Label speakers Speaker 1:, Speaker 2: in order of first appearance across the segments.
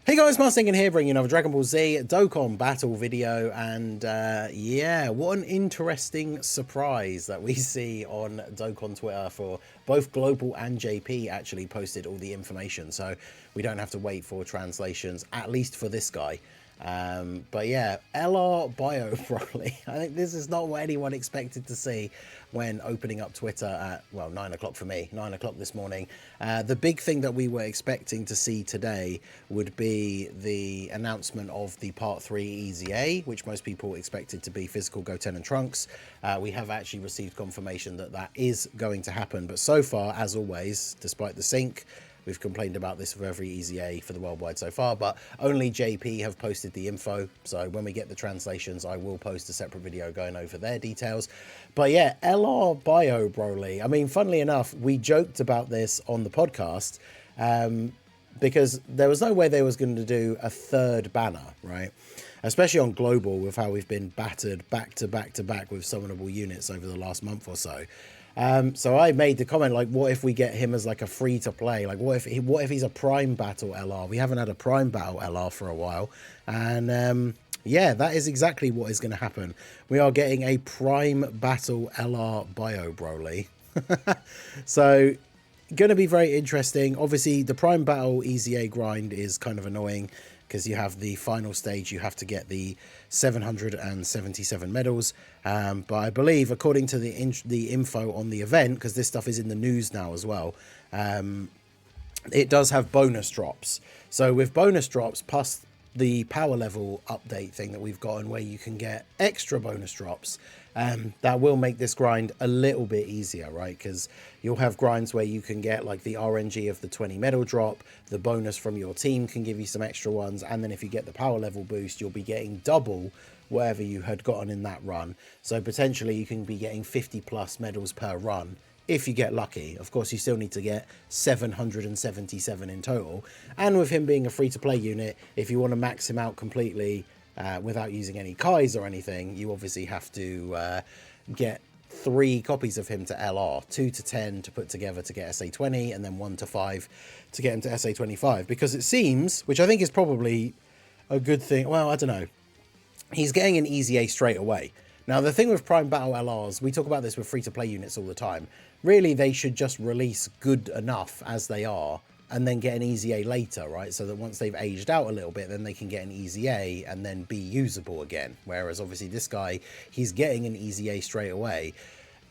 Speaker 1: Hey guys, Mustang here, bringing another Dragon Ball Z Dokkan battle video, and yeah, what an interesting surprise that we see on Dokkan Twitter for both Global and JP actually posted all the information, so we don't have to wait for translations, at least for this guy. But yeah, LR Bio Broly. I think this is not what anyone expected to see when opening up Twitter at, well, 9 o'clock for me, 9 o'clock this morning. The big thing that we were expecting to see today would be the announcement of the Part 3 EZA, which most people expected to be physical Goten and Trunks. We have actually received confirmation that that is going to happen, but so far, as always, despite the sync, we've complained about this for every EZA for the worldwide so far, but only JP have posted the info. So when we get the translations, I will post a separate video going over their details. But yeah, LR Bio Broly. I mean, funnily enough, we joked about this on the podcast because there was no way they was going to do a third banner, right? Especially on Global, with how we've been battered back to back to back with summonable units over the last month or so. So I made the comment, like, what if we get him as like a free to play? Like, what if he's a prime battle LR? We haven't had a prime battle LR for a while. And yeah, that is exactly what is going to happen. We are getting a prime battle LR Bio Broly. So going to be very interesting. Obviously, the prime battle EZA grind is kind of annoying, because you have the final stage, you have to get the 777 medals. But I believe, according to the info on the event, because this stuff is in the news now as well, it does have bonus drops. So with bonus drops, plus the power level update thing that we've gotten, where you can get extra bonus drops, that will make this grind a little bit easier, right? Because you'll have grinds where you can get like the RNG of the 20 medal drop, the bonus from your team can give you some extra ones, and then if you get the power level boost, you'll be getting double whatever you had gotten in that run. So potentially you can be getting 50 plus medals per run if you get lucky. Of course, you still need to get 777 in total. And with him being a free-to-play unit, if you want to max him out completely without using any Kais or anything, you obviously have to get 3 copies of him to LR, 2 to 10 to put together to get SA20, and then 1 to 5 to get him to SA25. Because it seems, which I think is probably a good thing, well, I don't know, he's getting an EZA straight away. Now, the thing with Prime Battle LRs, we talk about this with free-to-play units all the time. Really, they should just release good enough as they are and then get an EZA later, right? So that once they've aged out a little bit, then they can get an EZA and then be usable again. Whereas, obviously, this guy, he's getting an EZA straight away.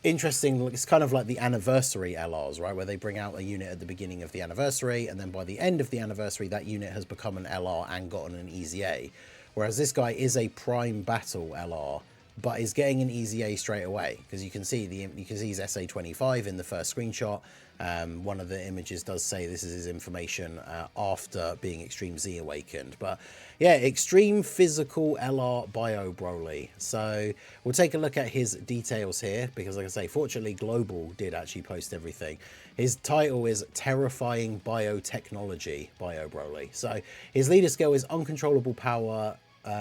Speaker 1: Interesting, it's kind of like the anniversary LRs, right? Where they bring out a unit at the beginning of the anniversary, and then by the end of the anniversary, that unit has become an LR and gotten an EZA. Whereas this guy is a Prime Battle LR, but is getting an EZA straight away, because you can see he's SA25 in the first screenshot. One of the images does say this is his information after being Extreme Z awakened. But yeah, Extreme Physical LR Bio Broly. So we'll take a look at his details here, because like I say, fortunately Global did actually post everything. His title is Terrifying Biotechnology Bio Broly. So his leader skill is Uncontrollable Power,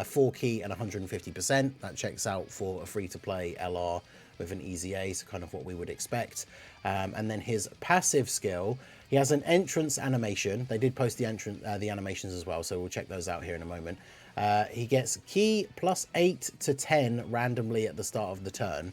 Speaker 1: 4 key and 150%. That checks out for a free-to-play LR with an EZA, so kind of what we would expect. And then his passive skill, he has an entrance animation. They did post the animations as well, so we'll check those out here in a moment. He gets key plus 8 to 10 randomly at the start of the turn.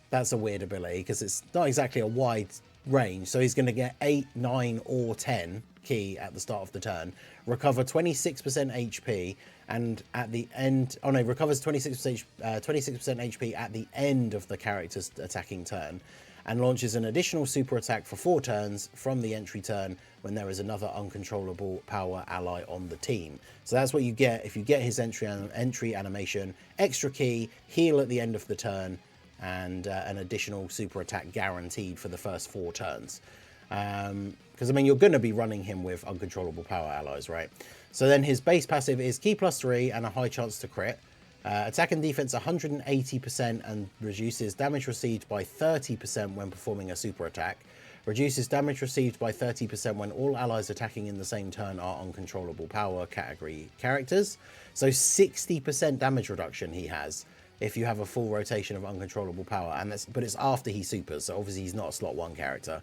Speaker 1: That's a weird ability, because it's not exactly a wide range, so he's going to get 8, 9 or 10 key at the start of the turn, recover 26% HP, and at the end, oh no, recovers 26% HP at the end of the character's attacking turn, and launches an additional super attack for 4 turns from the entry turn when there is another uncontrollable power ally on the team. So that's what you get if you get his entry animation: extra key, heal at the end of the turn, and an additional super attack guaranteed for the first 4 turns. Because I mean, you're going to be running him with uncontrollable power allies, right? So then his base passive is key plus 3 and a high chance to crit. Attack and defense 180% and reduces damage received by 30% when performing a super attack. Reduces damage received by 30% when all allies attacking in the same turn are uncontrollable power category characters. So 60% damage reduction he has if you have a full rotation of uncontrollable power, and but it's after he supers, so obviously he's not a slot 1 character.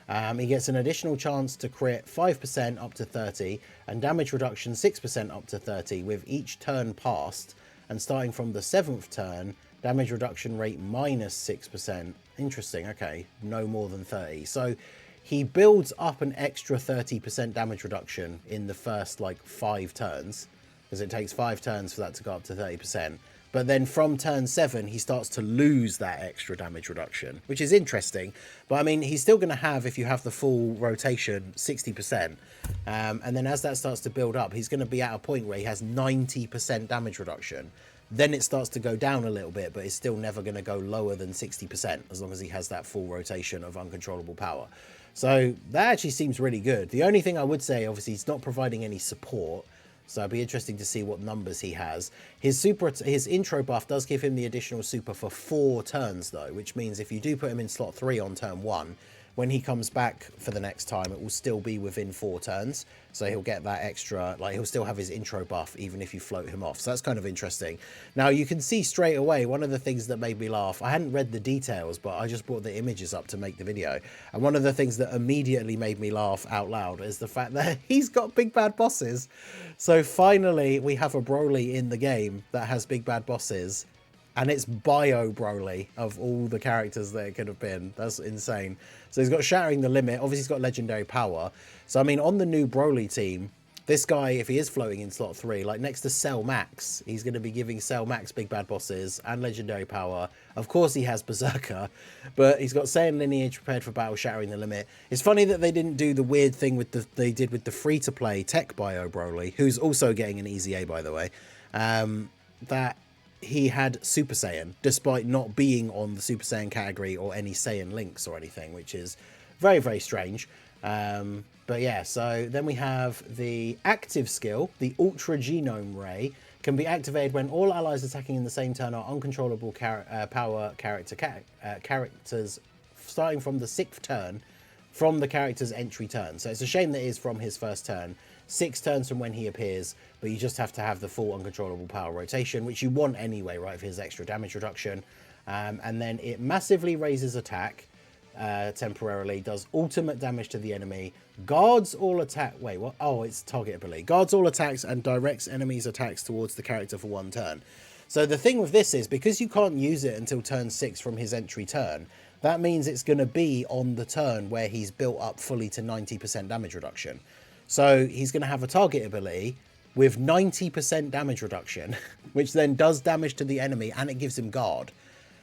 Speaker 1: He gets an additional chance to crit 5% up to 30 and damage reduction 6% up to 30 with each turn passed. And starting from the 7th turn, damage reduction rate minus 6%. Interesting, okay, no more than 30. So he builds up an extra 30% damage reduction in the first like 5 turns, because it takes 5 turns for that to go up to 30%. But then from turn 7, he starts to lose that extra damage reduction, which is interesting. But I mean, he's still going to have, if you have the full rotation, 60%. And then as that starts to build up, he's going to be at a point where he has 90% damage reduction. Then it starts to go down a little bit, but it's still never going to go lower than 60% as long as he has that full rotation of uncontrollable power. So that actually seems really good. The only thing I would say, obviously, he's not providing any support. So it'd be interesting to see what numbers he has. His intro buff does give him the additional super for 4 turns, though, which means if you do put him in slot 3 on turn 1, when he comes back for the next time, it will still be within 4 turns. So he'll get that extra, like he'll still have his intro buff even if you float him off. So that's kind of interesting. Now you can see straight away, one of the things that made me laugh, I hadn't read the details, but I just brought the images up to make the video. And one of the things that immediately made me laugh out loud is the fact that he's got big bad bosses. So finally we have a Broly in the game that has big bad bosses. And it's Bio Broly of all the characters that it could have been. That's insane. So he's got Shattering the Limit. Obviously, he's got Legendary Power. So, I mean, on the new Broly team, this guy, if he is floating in slot 3, like next to Cell Max, he's going to be giving Cell Max Big Bad Bosses and Legendary Power. Of course, he has Berserker, but he's got Saiyan Lineage prepared for battle, Shattering the Limit. It's funny that they didn't do the weird thing with they did with the free-to-play Tech Bio Broly, who's also getting an easy A, by the way, that he had Super Saiyan, despite not being on the Super Saiyan category or any Saiyan links or anything, which is very, very strange. But yeah, so then we have the active skill, the Ultra Genome Ray, can be activated when all allies attacking in the same turn are uncontrollable power characters starting from the 6th turn from the character's entry turn. So it's a shame that it is from his first turn. 6 turns from when he appears, but you just have to have the full uncontrollable power rotation, which you want anyway, right, for his extra damage reduction. And then it massively raises attack temporarily, does ultimate damage to the enemy, guards all attack. Wait, what? Oh, it's target ability. Guards all attacks and directs enemies' attacks towards the character for 1 turn. So the thing with this is, because you can't use it until turn 6 from his entry turn, that means it's going to be on the turn where he's built up fully to 90% damage reduction. So he's going to have a target ability with 90% damage reduction, which then does damage to the enemy and it gives him guard.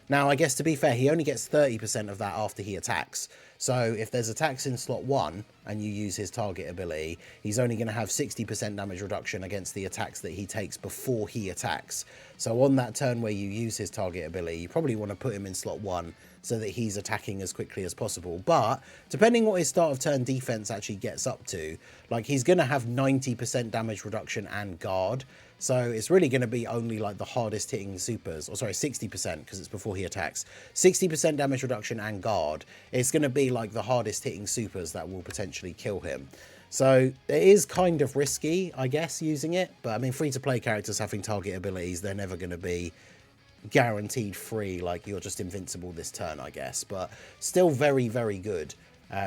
Speaker 1: Now, I guess to be fair, he only gets 30% of that after he attacks. So if there's attacks in slot 1 and you use his target ability, he's only going to have 60% damage reduction against the attacks that he takes before he attacks. So on that turn where you use his target ability, you probably want to put him in slot 1 so that he's attacking as quickly as possible. But depending what his start of turn defense actually gets up to, like he's going to have 90% damage reduction and guard. So it's really going to be only like the hardest hitting supers, or sorry, 60% because it's before he attacks. 60% damage reduction and guard. It's going to be like the hardest hitting supers that will potentially kill him. So it is kind of risky, I guess, using it. But I mean, free-to-play characters having target abilities, they're never going to be guaranteed free, like you're just invincible this turn, I guess. But still very, very good.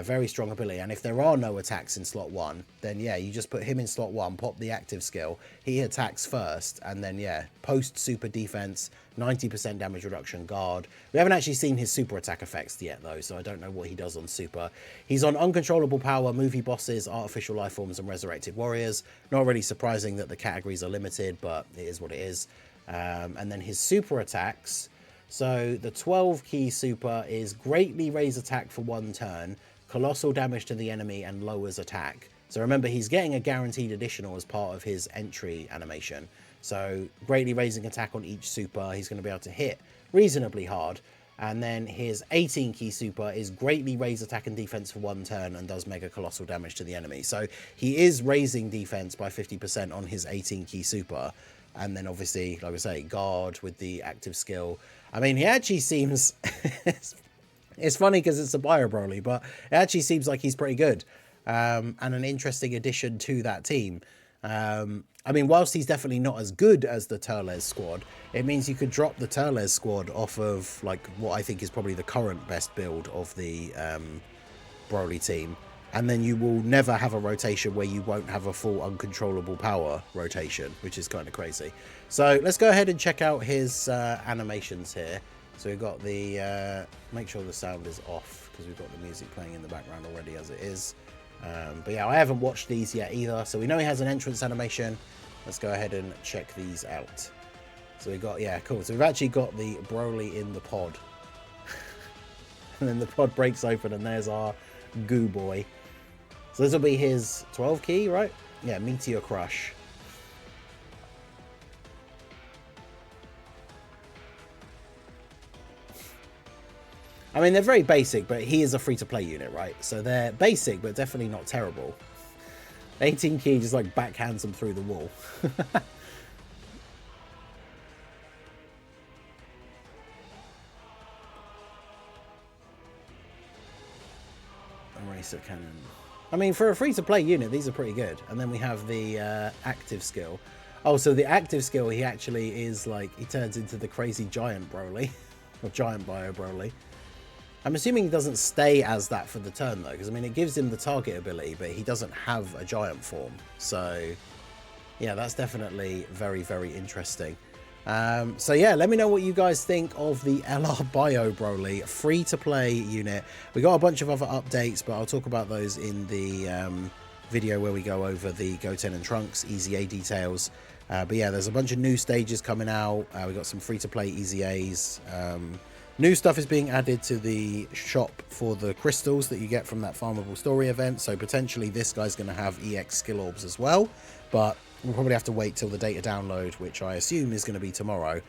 Speaker 1: Very strong ability. And if there are no attacks in slot 1, then yeah, you just put him in slot 1, pop the active skill, he attacks first, and then yeah, post super defense, 90% damage reduction, guard. We haven't actually seen his super attack effects yet though, so I don't know what he does on super. He's on uncontrollable power, movie bosses, artificial life forms, and resurrected warriors. Not really surprising that the categories are limited, but it is what it is. And then his super attacks. So the 12 key super is greatly raise attack for 1 turn, colossal damage to the enemy, and lowers attack. So remember, he's getting a guaranteed additional as part of his entry animation. So greatly raising attack on each super, he's going to be able to hit reasonably hard. And then his 18 key super is greatly raise attack and defense for 1 turn and does mega colossal damage to the enemy. So he is raising defense by 50% on his 18 key super. And then obviously, like I say, guard with the active skill. I mean, he actually seems... It's funny because it's a Bio Broly, but it actually seems like he's pretty good. And an interesting addition to that team. I mean, whilst he's definitely not as good as the Turles squad, it means you could drop the Turles squad off of, like, what I think is probably the current best build of the Broly team, and then you will never have a rotation where you won't have a full uncontrollable power rotation, which is kind of crazy. So let's go ahead and check out his animations here. So we've got the, make sure the sound is off because we've got the music playing in the background already as it is. But yeah, I haven't watched these yet either. So we know he has an entrance animation. Let's go ahead and check these out. So we've got, yeah, cool. So we've actually got the Broly in the pod. And then the pod breaks open and there's our goo boy. So this will be his 12 key, right? Yeah, Meteor Crush. I mean, they're very basic, but he is a free-to-play unit, right? So they're basic, but definitely not terrible. 18 key just like backhands them through the wall. Eraser Cannon. I mean, for a free-to-play unit, these are pretty good. And then we have the active skill. Oh, so the active skill, he actually is like, he turns into the crazy giant Broly. Or giant bio Broly. I'm assuming he doesn't stay as that for the turn, though. Because, I mean, it gives him the target ability, but he doesn't have a giant form. So, yeah, that's definitely very, very interesting. So yeah, let me know what you guys think of the LR Bio Broly free-to-play unit. We got a bunch of other updates, but I'll talk about those in the video where we go over the Goten and Trunks EZA details. But yeah, there's a bunch of new stages coming out. We got some free-to-play EZAs. New stuff is being added to the shop for the crystals that you get from that farmable story event. So potentially this guy's going to have EX skill orbs as well, but we'll probably have to wait till the data download, which I assume is going to be tomorrow,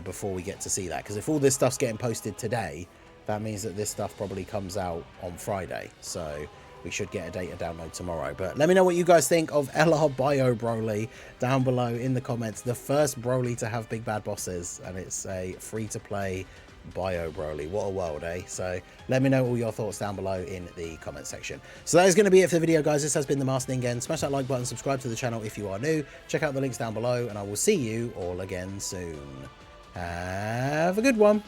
Speaker 1: before we get to see that. Because if all this stuff's getting posted today, that means that this stuff probably comes out on Friday. So we should get a data download tomorrow. But let me know what you guys think of LR Bio Broly down below in the comments. The first Broly to have big bad bosses, and it's a free-to-play Bio Broly. What a world, eh? So let me know all your thoughts down below in the comment section. So that is going to be it for the video, guys. This has been the Master Ningen. Smash that like button, subscribe to the channel if you are new, check out the links down below, and I will see you all again soon. Have a good one.